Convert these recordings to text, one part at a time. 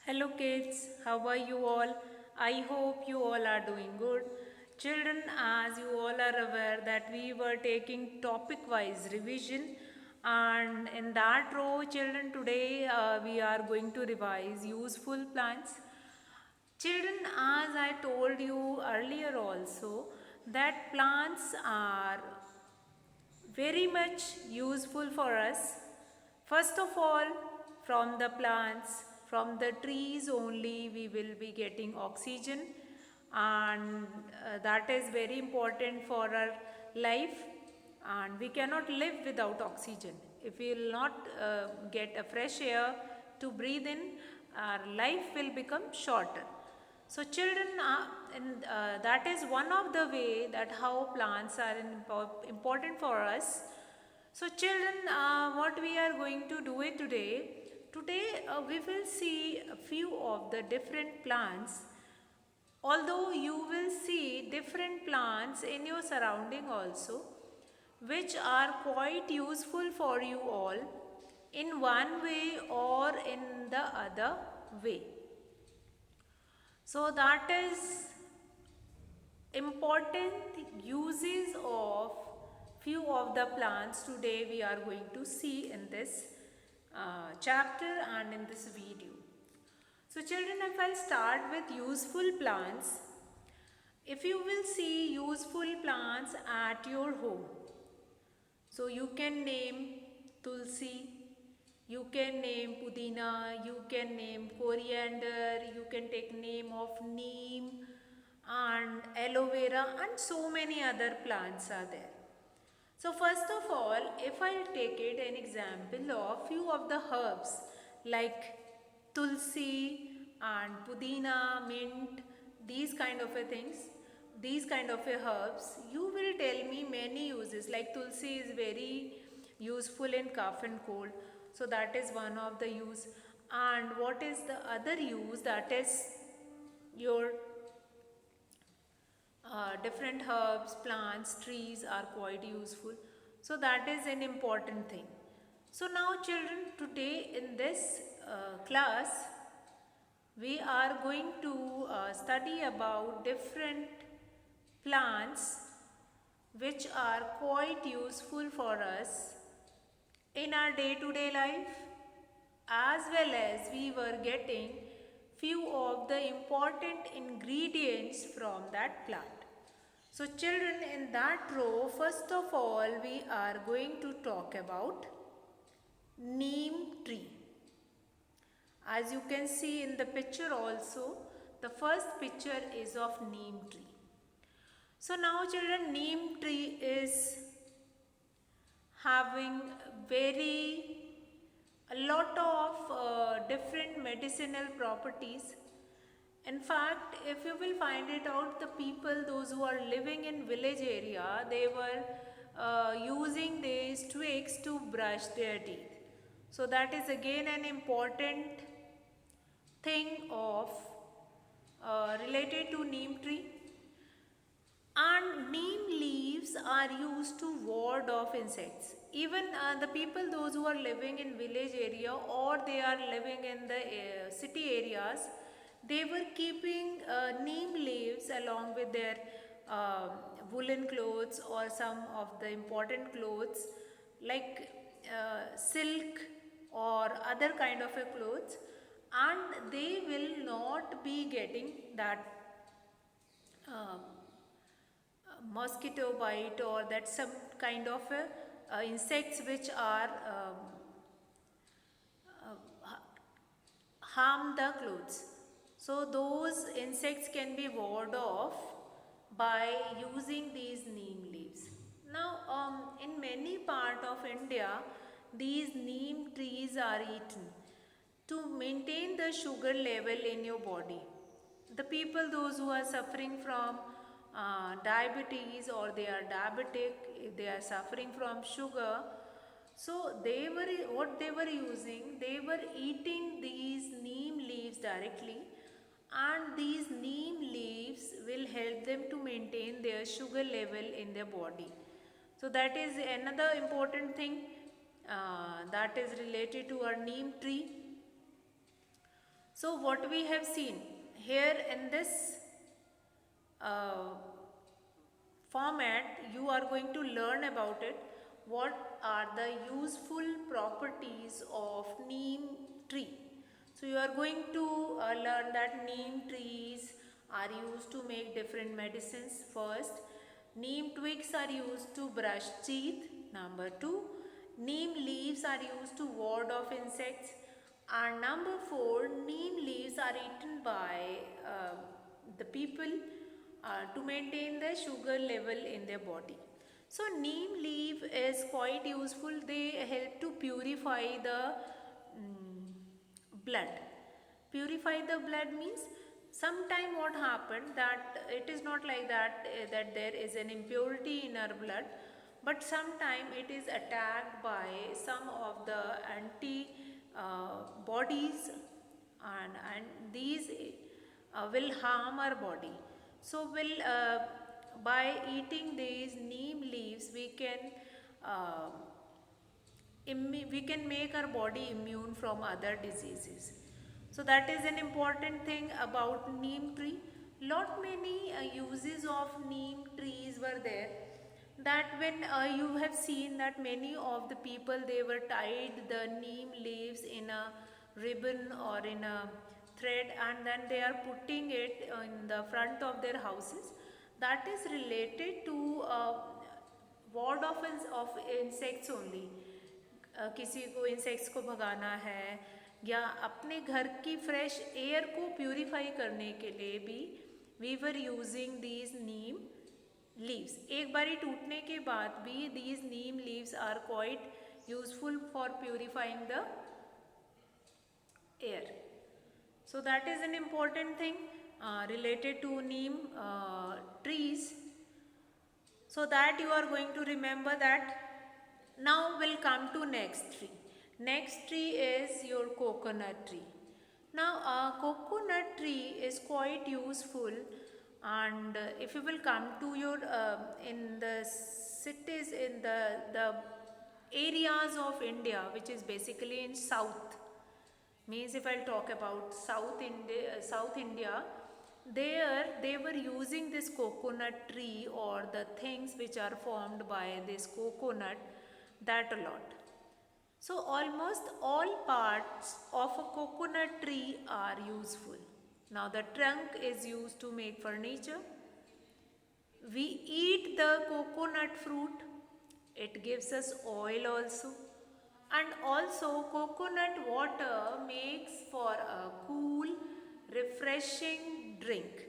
Hello kids, how are you all? I hope you all are doing good. Children, as you all are aware that we were taking topic wise revision, and in that row children today we are going to revise useful plants. Children, as I told you earlier also, that plants are very much useful for us. First of all, from the plants, from the trees only we will be getting oxygen, and that is very important for our life, and we cannot live without oxygen. If we will not get a fresh air to breathe in, our life will become shorter. So children, and that is one of the way that how plants are important for us. So children, what we are going to do it today? Today we will see a few of the different plants. Although you will see different plants in your surrounding also, which are quite useful for you all in one way or in the other way. So that is important uses of few of the plants today we are going to see in this chapter and in this video. So children, if I'll start with useful plants, if you will see useful plants at your home, so you can name tulsi, you can name pudina, you can name coriander, you can take name of neem and aloe vera and so many other plants are there. So first of all, if I take it an example of few of the herbs like tulsi and pudina, mint, these kind of a things, these kind of a herbs, you will tell me many uses. Like tulsi is very useful in cough and cold, so that is one of the use. And what is the other use? That is your different herbs, plants, trees are quite useful. So that is an important thing. So now children, today in this class, we are going to study about different plants which are quite useful for us in our day-to-day life, as well as we were getting few of the important ingredients from that plant. So children, in that row, first of all we are going to talk about neem tree. As you can see in the picture also, the first picture is of neem tree. So now children, neem tree is having very a lot of different medicinal properties. In fact, if you will find it out, the people, those who are living in village area, they were using these twigs to brush their teeth. So that is again an important thing of related to neem tree. And neem leaves are used to ward off insects. Even the people, those who are living in village area or they are living in the city areas, they were keeping neem leaves along with their uh, woolen clothes or some of the important clothes like silk or other kind of a clothes, and they will not be getting that uh, mosquito bite or that some kind of insects which are harm the clothes. So those insects can be warded off by using these neem leaves. Now in many part of India, these neem trees are eaten to maintain the sugar level in your body. The people, those who are suffering from diabetes or they are diabetic, if they are suffering from sugar, so they were, what they were using, they were eating these neem leaves directly, and these neem leaves will help them to maintain their sugar level in their body. So that is another important thing that is related to our neem tree. So what we have seen here in this uh, format, you are going to learn about it. What are the useful properties of neem tree? So you are going to learn that neem trees are used to make different medicines. First, neem twigs are used to brush teeth. Number two, neem leaves are used to ward off insects. And number four, neem leaves are eaten by the people to maintain the sugar level in their body. So neem leaf is quite useful. They help to purify the blood. Purify the blood means sometime what happened that it is not like that that there is an impurity in our blood, but sometime it is attacked by some of the anti bodies, and these will harm our body. So will by eating these neem leaves uh, we can make our body immune from other diseases. So that is an important thing about neem tree. Lot many uses of neem trees were there, that when you have seen that many of the people, they were tied the neem leaves in a ribbon or in a thread, and then they are putting it in the front of their houses. That is related to ward of insects only. किसी को insects को भगाना है, या अपने घर की fresh air को purify करने के लिए भी we were using these neem leaves. एक बारी टूटने के बाद भी these neem leaves are quite useful for purifying the air. So that is an important thing related to neem trees. So that you are going to remember that. Now we'll come to next tree. Next tree is your coconut tree. Now coconut tree is quite useful, and if you will come to your in the cities, in the areas of India which is basically in south, means if I'll talk about South India, there they were using this coconut tree or the things which are formed by this coconut, that a lot. So almost all parts of a coconut tree are useful. Now the trunk is used to make furniture. We eat the coconut fruit. It gives us oil also. And also coconut water makes for a cool, refreshing drink.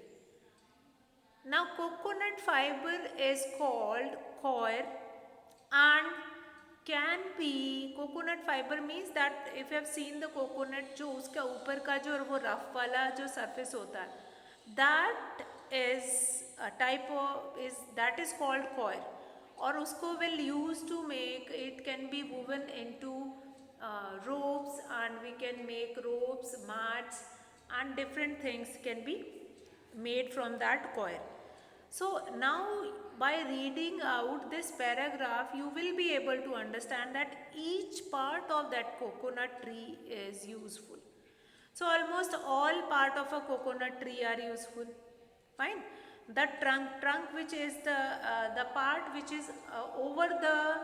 Now coconut fiber is called coir, and can be, coconut fiber means that if you have seen the coconut, जो उसका ऊपर का जो वो rough वाला जो surface होता है, that is a type of that is called coir. और उसको will use to make, it can be woven into ropes, and we can make ropes, mats, and different things can be made from that coir. So now by reading out this paragraph, you will be able to understand that each part of that coconut tree is useful. So almost all part of a coconut tree are useful. Fine. The trunk which is the part which is over the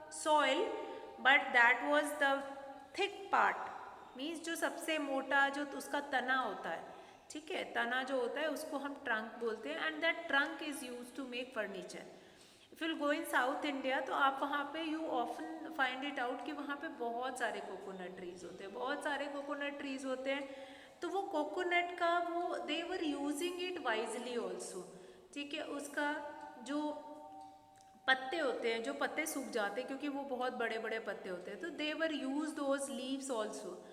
soil, but that was the thick part, means जो सबसे मोटा जो उसका तना होता है, ठीक है, तना जो होता है उसको हम ट्रंक बोलते हैं, and that trunk is use to make furniture. If you go in South India, तो आप वहाँ पे you often find it out कि वहाँ पे बहुत सारे कोकोनट ट्रीज होते हैं, बहुत सारे कोकोनट ट्रीज होते हैं. तो वो कोकोनट का वो they were using it wisely also, ठीक है. उसका जो पत्ते होते हैं, जो पत्ते सूख जाते हैं क्योंकि वो बहुत बड़े बड़े पत्ते होते हैं, तो दे were use those leaves also.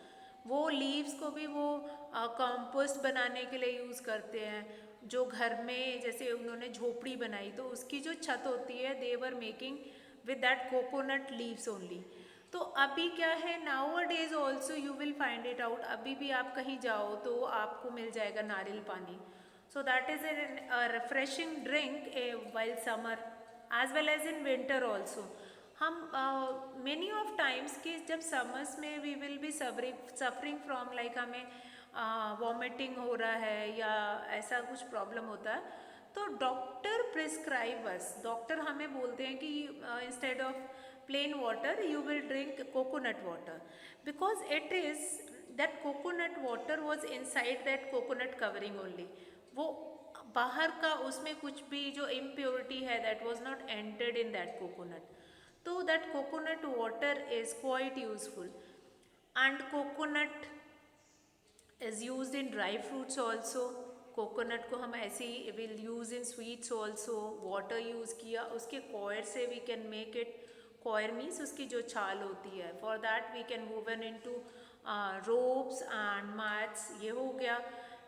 वो लीव्स को भी वो कंपोस्ट बनाने के लिए यूज़ करते हैं. जो घर में जैसे उन्होंने झोपड़ी बनाई, तो उसकी जो छत होती है, they were making with that coconut leaves only. तो अभी क्या है, nowadays also you will find it out, अभी भी आप कहीं जाओ तो आपको मिल जाएगा नारियल पानी. So that is a refreshing drink while summer as well as in winter also. हम मेनी ऑफ टाइम्स कि जब समर्स में we will be suffering from, like हमें वॉमिटिंग हो रहा है या ऐसा कुछ प्रॉब्लम होता है, तो डॉक्टर प्रिस्क्राइब अस, डॉक्टर हमें बोलते हैं कि instead of plain water you will drink coconut water, because it is that coconut water was inside that coconut covering only. वो बाहर का उसमें कुछ भी जो impurity है that was not entered in that coconut. तो that coconut water is quite useful. And coconut is used in dry fruits also. Coconut को हम ऐसे ही will use in sweets also. Water use किया, उसके कॉयर से we can make it, coir means उसकी जो छाल होती है, for that we can woven in to ropes and mats, ये हो गया.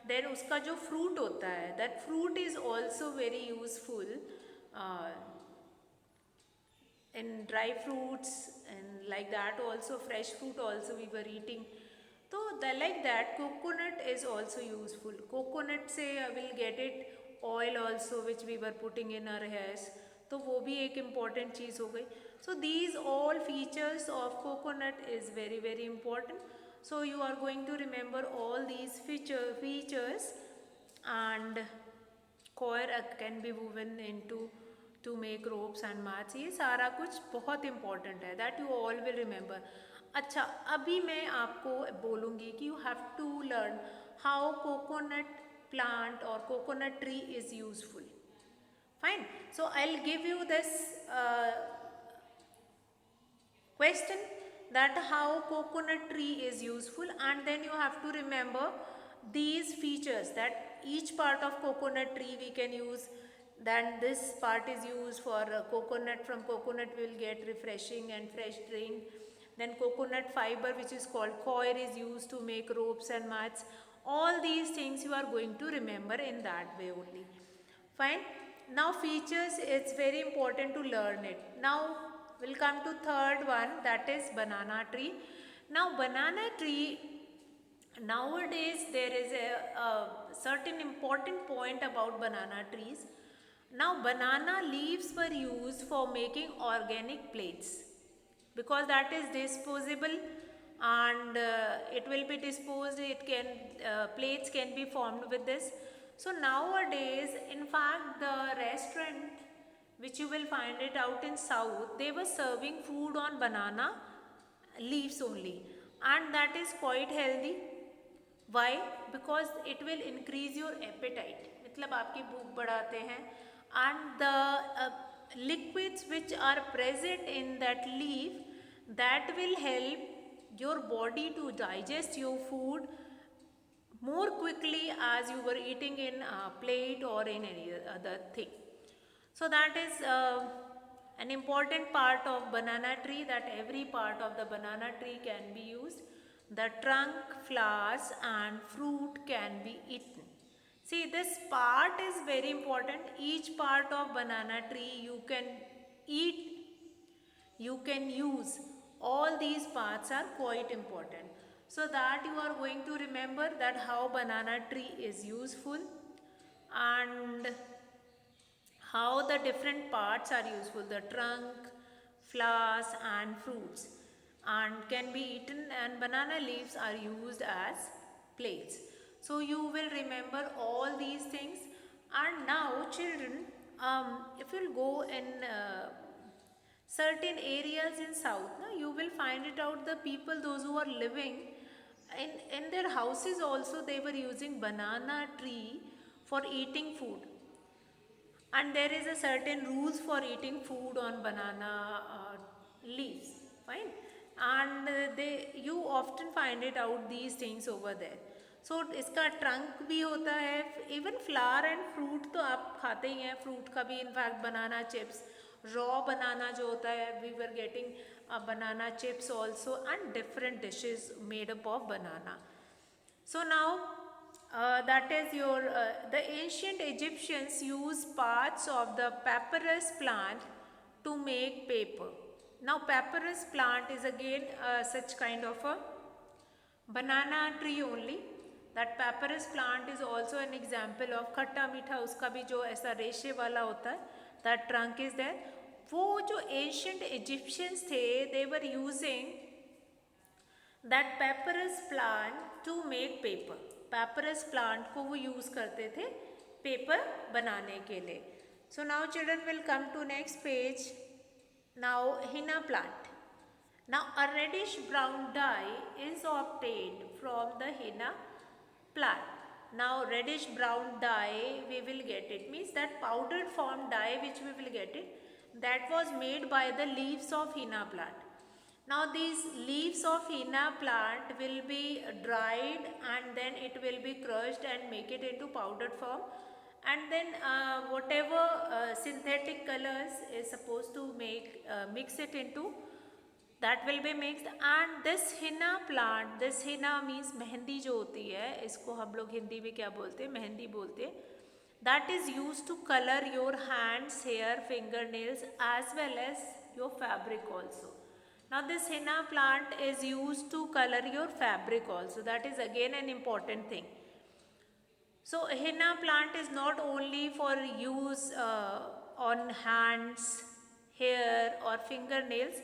देन उसका जो फ्रूट होता है, that fruit is also very useful in dry fruits, and like that also fresh fruit also we were eating. So like that coconut is also useful. Coconut से will get it oil also which we were putting in our hairs, तो वो भी एक important चीज़ हो गई. So these all features of coconut is very very important. So you are going to remember all these features, and coir can be woven into to make ropes and mats. ये सारा कुछ बहुत important है, that you all will remember. अच्छा, अभी मैं आपको बोलूँगी कि you have to learn how coconut plant or coconut tree is useful. Fine. So I'll give you this question that how coconut tree is useful, and then you have to remember these features, that each part of coconut tree we can use. Then this part is used for coconut, from coconut we will get refreshing and fresh drink. Then coconut fiber, which is called coir, is used to make ropes and mats. All these things you are going to remember in that way only. Fine. Now features, it's very important to learn it. Now we'll come to third one, that is banana tree. Now banana tree, nowadays there is a certain important point about banana trees. Now banana leaves were used for making organic plates, because that is disposable, and it will be disposed, it can plates can be formed with this. So nowadays, in fact, the restaurant which you will find it out in south, they were serving food on banana leaves only, and that is quite healthy. Why? Because it will increase your appetite, मतलब आपकी भूख बढ़ाते हैं. And the liquids which are present in that leaf, that will help your body to digest your food more quickly as you were eating in a plate or in any other thing. So that is an important part of banana tree, that every part of the banana tree can be used. The trunk, flowers and fruit can be eaten. See, this part is very important. Each part of banana tree you can eat, you can use. All these parts are quite important. So that you are going to remember that how banana tree is useful, and how the different parts are useful, the trunk, flowers and fruits, and can be eaten, and banana leaves are used as plates. So you will remember all these things. And now children, if you go in certain areas in south, you will find it out, the people, those who are living in their houses also, they were using banana tree for eating food. And there is a certain rules for eating food on banana leaves. Fine. And you often find it out these things over there. So इसका trunk भी होता है, even flower and fruit तो आप खाते ही हैं, fruit का भी in fact banana chips, raw banana जो होता है, we were getting banana chips also, and different dishes made up of banana. So now that is your the ancient Egyptians used parts of the papyrus plant to make paper. Now papyrus plant is again such kind of a banana tree only. That papyrus plant is also an example of खट्टा मीठा, उसका भी जो ऐसा रेशे वाला होता है, that trunk is there. वो जो ancient Egyptians थे, they were using that papyrus plant to make paper. Papyrus plant को वो use करते थे paper बनाने के लिए. So now children will come to next page. Now henna plant. Now a reddish brown dye is obtained from the henna plant. Now reddish brown dye we will get it, means that powdered form dye which we will get it, that was made by the leaves of henna plant. Now these leaves of henna plant will be dried and then it will be crushed and make it into powdered form, and then whatever synthetic colors is supposed to make mix it into, that will be mixed. And this henna plant, this henna means mehndi जो होती है, इसको हम लोग हिंदी में क्या बोलते हैं, मेहंदी बोलते हैं, that is used to color your hands, hair, fingernails as well as your fabric also. Now this henna plant is used to color your fabric also, that is again an important thing. So henna plant is not only for use on hands, hair or fingernails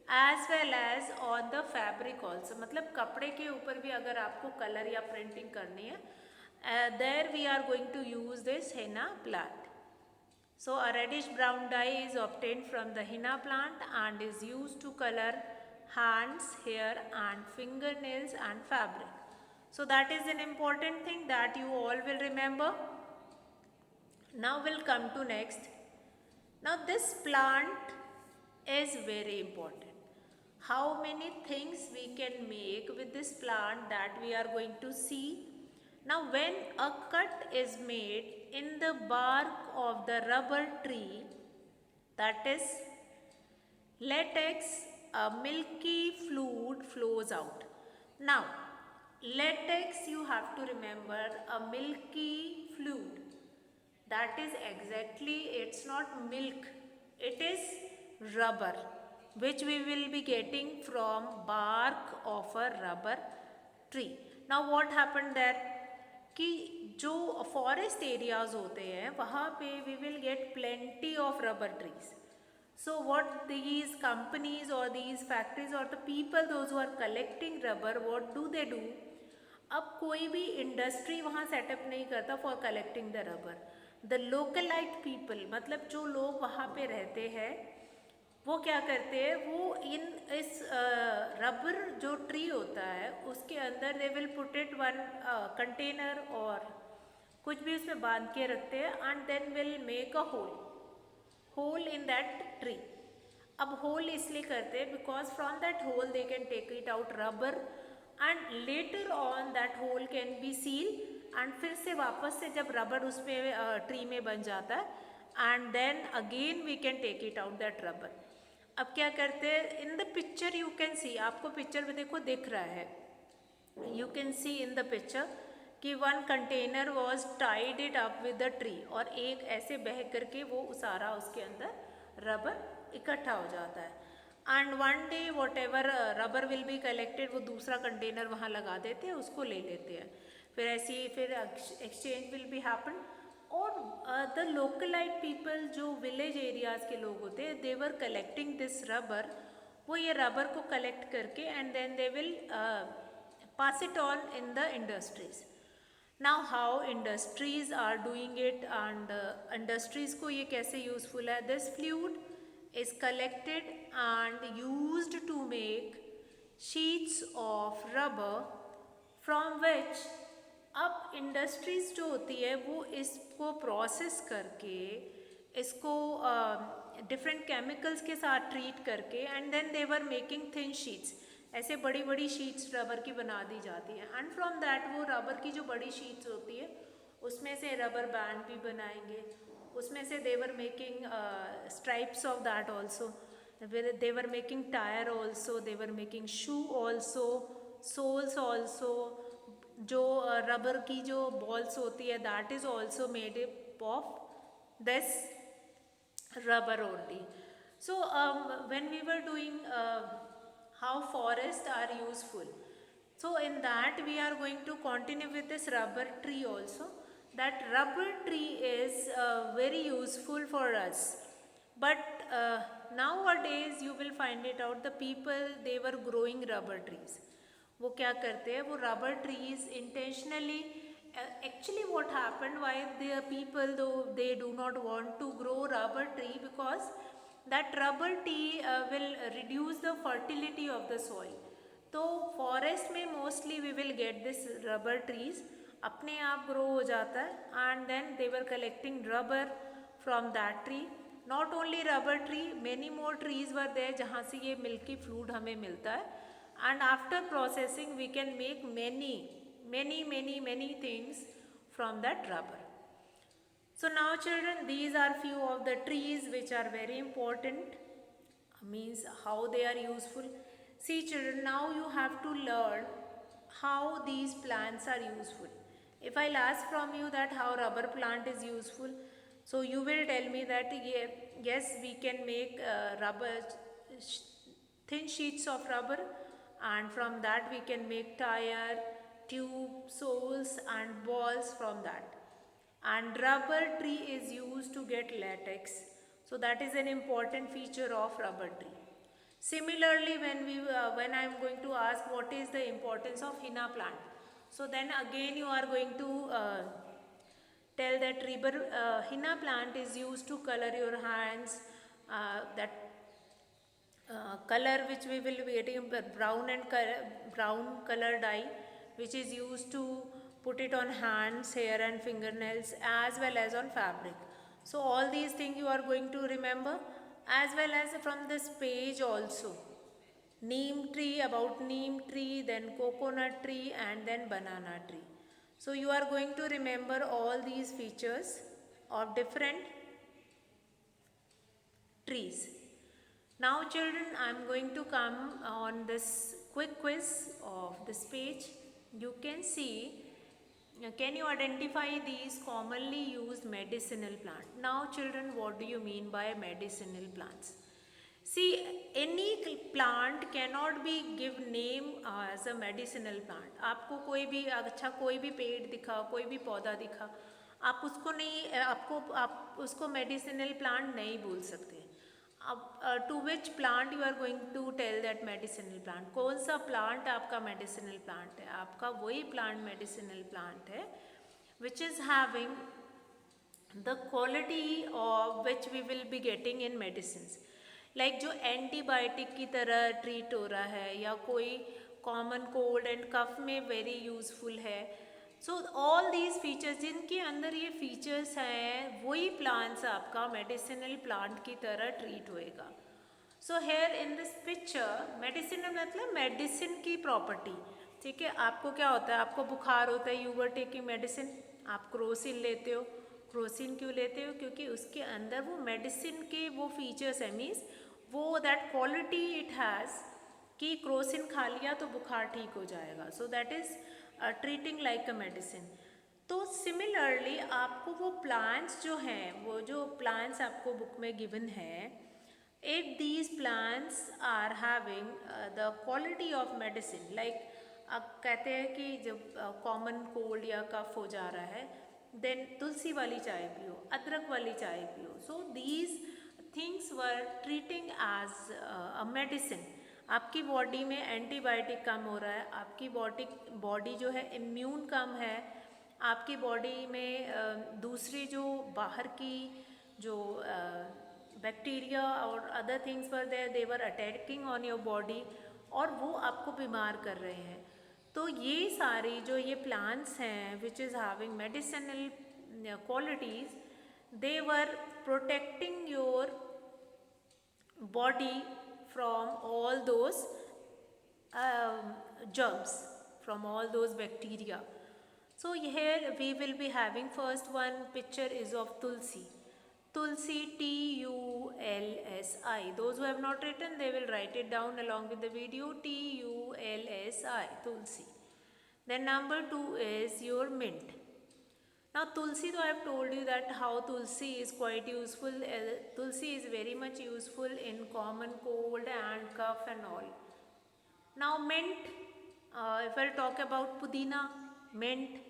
as well as on the fabric also. मतलब कपड़े के ऊपर भी अगर आपको colour या printing करनी है, there we are going to use this henna plant. So a reddish brown dye is obtained from the henna plant and is used to color hands, hair and fingernails and fabric. So that is an important thing that you all will remember. Now we'll come to next. Now this plant is very important. How many things we can make with this plant, that we are going to see. Now when a cut is made in the bark of the rubber tree, that is latex, a milky fluid flows out. Now latex, you have to remember, a milky fluid, that is exactly, it's not milk, it is rubber which we will be getting from bark of a rubber tree. Now what happened there, कि जो forest areas होते हैं वहाँ पे we will get plenty of rubber trees. So what these companies और these factories और the people those who are collecting rubber, what do they do, अब कोई भी इंडस्ट्री वहाँ सेटअप नहीं करता for collecting the rubber. The localite people, मतलब जो लोग वहाँ पे रहते हैं, वो क्या करते हैं, वो इस रबर जो ट्री होता है उसके अंदर they will put it one container और कुछ भी उसमें बांध के रखते हैं and then will make a hole in that tree. अब होल इसलिए करते हैं because from that hole they can take it out rubber and later on that hole can be seal and फिर से वापस से जब रबर उसमें ट्री में बन जाता है and then again we can take it out that rubber. अब क्या करते हैं, in the picture you can see, आपको पिक्चर में देखो दिख रहा है, you can see in the picture कि one container was tied it up with the tree, और एक ऐसे बह करके वो सारा उसके अंदर रबर इकट्ठा हो जाता है. And one day what ever rubber will be collected, वो दूसरा कंटेनर वहाँ लगा देते हैं, उसको ले लेते हैं, फिर ऐसी फिर एक्सचेंज विल बी हैपन. और द लोकलाइट पीपल जो विलेज एरियाज़ के लोग होते हैं, they were collecting this rubber, वो ये रबर को कलेक्ट करके and then they will pass it on in the industries. Now how industries are doing it and industries को ये कैसे यूजफुल है, this fluid is collected and used to make sheets of rubber from which, अब industries जो होती है वो इसको प्रोसेस करके इसको डिफरेंट केमिकल्स के साथ ट्रीट करके and then they were making thin sheets, ऐसे बड़ी बड़ी शीट्स रबर की बना दी जाती हैं. एंड फ्रॉम दैट वो रबर की जो बड़ी शीट्स होती है उसमें से रबर बैंड भी बनाएंगे, उसमें से they were making stripes of that also, they were making tyre also, they were making shoe also, soles also. जो रबर की जो बॉल्स होती है that is also made of this rubber only. So when we were doing how forests are useful, so in that we are going to continue with this rubber tree also. That rubber tree is very useful for us, but nowadays you will find it out, the people they were growing rubber trees. वो क्या करते हैं, वो rubber trees intentionally, actually what happened, why the people though they do not want to grow rubber tree, because that rubber tree will reduce the fertility of the soil. तो forest में mostly we will get this rubber trees, अपने आप grow हो जाता है and then they were collecting rubber from that tree. Not only rubber tree, many more trees were there जहाँ से ये मिल्की फ्लूइड हमें मिलता है. And after processing we can make many things from that rubber. So now children, these are few of the trees which are very important, means how they are useful. See children, now you have to learn how these plants are useful. If I'll ask from you that how rubber plant is useful, so you will tell me that yes, we can make rubber, thin sheets of rubber, and from that we can make tire, tube, soles and balls from that. And rubber tree is used to get latex, so that is an important feature of rubber tree. Similarly, when I am going to ask what is the importance of henna plant, so then again you are going to tell that henna plant is used to color your hands, that color which we will be getting brown color dye, which is used to put it on hands, hair and fingernails as well as on fabric. So all these things you are going to remember, as well as from this page also. Neem tree, about neem tree, then coconut tree and then banana tree. So you are going to remember all these features of different trees. Now children, I am going to come on this quick quiz of this page. You can see, can you identify these commonly used medicinal plants? Now children, what do you mean by medicinal plants? See, any plant cannot be give name as a medicinal plant. आपको कोई भी अच्छा कोई भी पेड़ दिखा, कोई भी पौधा दिखा, आप उसको नहीं आप उसको medicinal plant नहीं बोल सकते. अब to which plant you are going to tell that medicinal plant, कौन सा प्लांट आपका मेडिसिनल प्लांट है? आपका वही प्लांट मेडिसिनल प्लांट है which is having the quality of which we will be getting in medicine. Like जो antibiotic की तरह ट्रीट हो रहा है, या कोई कॉमन कोल्ड एंड कफ में वेरी यूजफुल है. सो ऑल दीज फीचर्स, जिनके अंदर ये फीचर्स हैं, वही प्लांट्स आपका मेडिसिनल प्लांट की तरह ट्रीट होएगा. So here in this picture, medicinal मतलब मेडिसिन की प्रॉपर्टी. ठीक है, आपको क्या होता है, आपको बुखार होता है, यू वर टेकिंग मेडिसिन, आप क्रोसिन लेते हो. क्रोसिन क्यों लेते हो? क्योंकि उसके अंदर वो मेडिसिन के वो फीचर्स हैं, मीन्स वो दैट क्वालिटी इट हैज़ कि क्रोसिन खा लिया तो बुखार ठीक हो जाएगा. सो that is treating like a medicine. तो सिमिलरली आपको वो प्लांट्स जो हैं, वो जो प्लांट्स आपको बुक में गिवन है, if these plants are having the quality of medicine, like अब कहते हैं कि जब कॉमन कोल्ड या कफ हो जा रहा है, देन तुलसी वाली चाय पियो, अदरक वाली चाय पियो. So these things were treating as a medicine. आपकी बॉडी में एंटीबायोटिक कम हो रहा है, आपकी बॉडी जो है इम्यून कम है, आपकी बॉडी में दूसरी जो बाहर की जो बैक्टीरिया और अदर थिंग्स पर दे वर अटैकिंग ऑन योर बॉडी, और वो आपको बीमार कर रहे हैं. तो ये सारी जो ये प्लांट्स हैं विच is having medicinal qualities, they were protecting your body from all those germs, from all those bacteria. So here we will be having first one picture is of tulsi. Tulsi, Tulsi. Those who have not written, they will write it down along with the video. Tulsi, tulsi. Then number 2 is your mint. Now tulsi, though I have told you that how tulsi is quite useful. Tulsi is very much useful in common cold and cough and all. Now mint, if I talk about pudina, mint.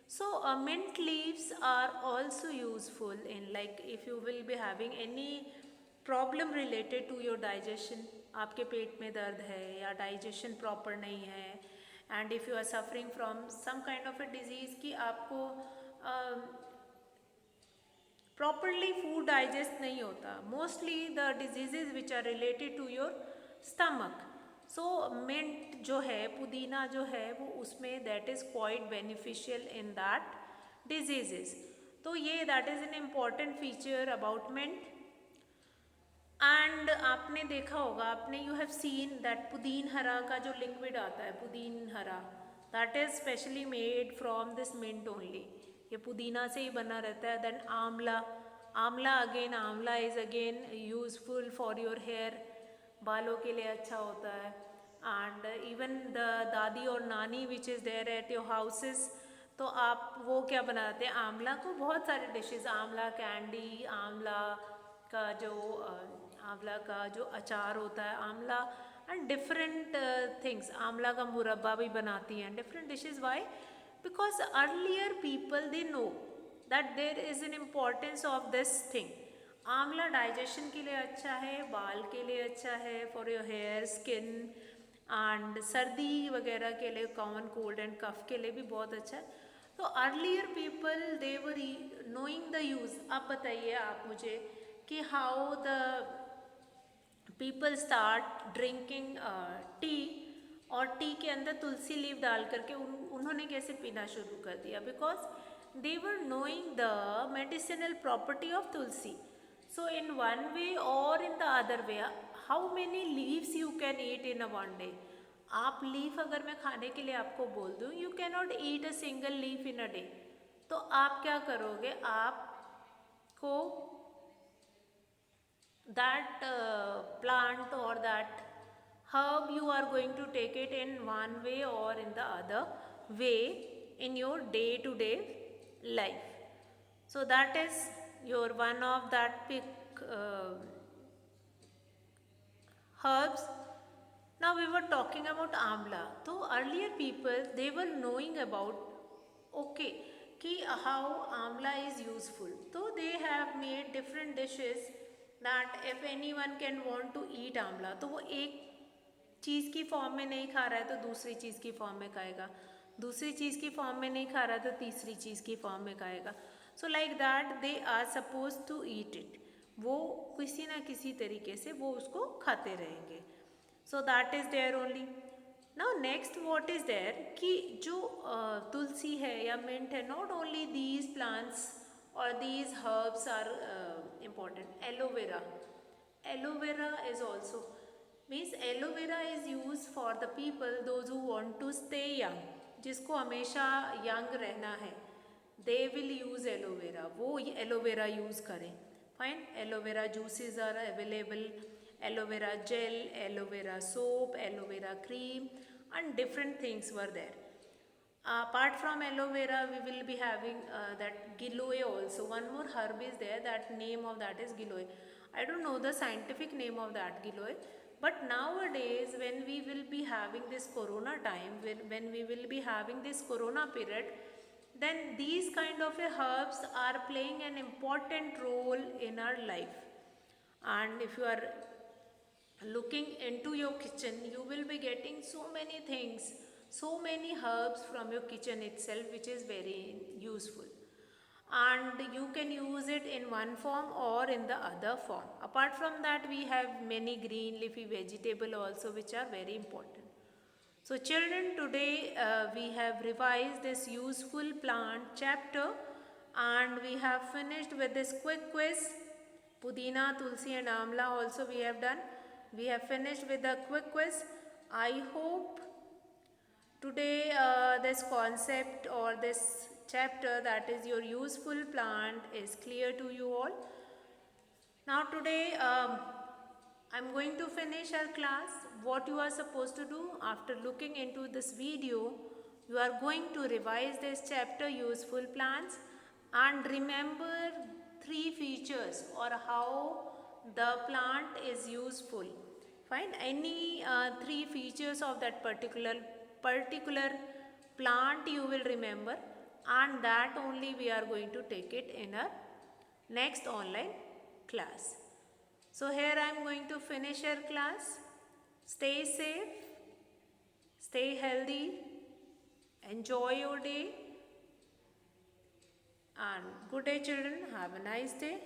So mint leaves are also useful in, like if you will be having any problem related to your digestion, आपके पेट में दर्द है या digestion proper नहीं है, and if you are suffering from some kind of a disease कि आपको properly food digest नहीं होता, mostly the diseases which are related to your stomach. So mint जो है, पुदीना जो है, वो उसमें that is quite beneficial in that diseases. तो ये that is an important feature about mint. And आपने देखा होगा, आपने you have seen that Pudin Hara का जो लिक्विड आता है, Pudin Hara, that is specially made from this mint only. ये पुदीना से ही बना रहता है. देन आंवला, amla again, amla is again useful for your hair, बालों के लिए अच्छा होता है. एंड इवन द दादी और nani which is there at your houses, तो आप वो क्या बनाते हैं, आंवला को बहुत सारे डिशेस, आंवला कैंडी, आंवला का जो आंवला का जो अचार होता है, आंवला एंड डिफरेंट थिंग्स, आंवला का मुरब्बा भी बनाती हैं, different dishes. Why? Because earlier people they know that there is an importance of this thing. आंवला डाइजेशन के लिए अच्छा है, बाल के लिए अच्छा है, for your hair, skin, and सर्दी वगैरह के लिए, कॉमन कोल्ड एंड कफ के लिए भी बहुत अच्छा है. तो earlier people they were knowing the use. अब बताइए आप मुझे कि how the people start drinking tea, और टी के अंदर तुलसी लीव डाल करके उन्होंने कैसे पीना शुरू कर दिया, because they were knowing the medicinal property of tulsi. So in one way और in the other way, how many leaves you can eat in a one day. आप लीफ अगर मैं खाने के लिए आपको बोल दूँ, you can not eat a single leaf in a day. तो आप क्या करोगे, आपको that plant or that herb, you are going to take it in one way or in the other way in your day to day life. So that is your one of that pick herbs. Now we were talking about amla. So earlier people, they were knowing about, okay, कि how amla is useful. So they have made different dishes that if anyone can want to eat amla, तो वो एक चीज़ की form में नहीं खा रहा है तो दूसरी चीज़ की फॉर्म में खाएगा, दूसरी चीज़ की फॉर्म में नहीं खा रहा है तो तीसरी चीज़ की फॉर्म में खाएगा. So like that they are suppose to eat it. वो किसी ना किसी तरीके से वो उसको खाते रहेंगे. So that is there only. Now next what is there कि जो तुलसी है या मिंट है, नॉट ओनली दीज प्लांट्स और these herbs are important. Aloe vera, aloe vera is also means aloe vera is use for the people those who want to stay young, जिसको हमेशा young रहना है, दे विल यूज़ एलोवेरा, वो aloe vera use करें. Fine. Aloe vera juices are available, aloe vera gel, aloe vera soap, aloe vera cream, and different things were there. Apart from aloe vera, we will be having that giloy also. One more herb is there, that name of that is giloy. I don't know the scientific name of that giloy, but nowadays when we will be having this corona time, when we will be having this corona period, then these kind of herbs are playing an important role in our life. And if you are looking into your kitchen, you will be getting so many things, so many herbs from your kitchen itself, which is very useful. And you can use it in one form or in the other form. Apart from that, we have many green leafy vegetable also, which are very important. So children, today we have revised this useful plant chapter, and we have finished with this quick quiz. Pudina, Tulsi and Amla also we have done. We have finished with the quick quiz. I hope today this concept or this chapter, that is your useful plant, is clear to you all. Now today I'm going to finish our class. What you are supposed to do after looking into this video, you are going to revise this chapter useful plants and remember 3 features or how the plant is useful. Find any 3 features of that particular plant you will remember, and that only we are going to take it in our next online class. So here I am going to finish our class. Stay safe, stay healthy, Enjoy your day and good day children. Have a nice day.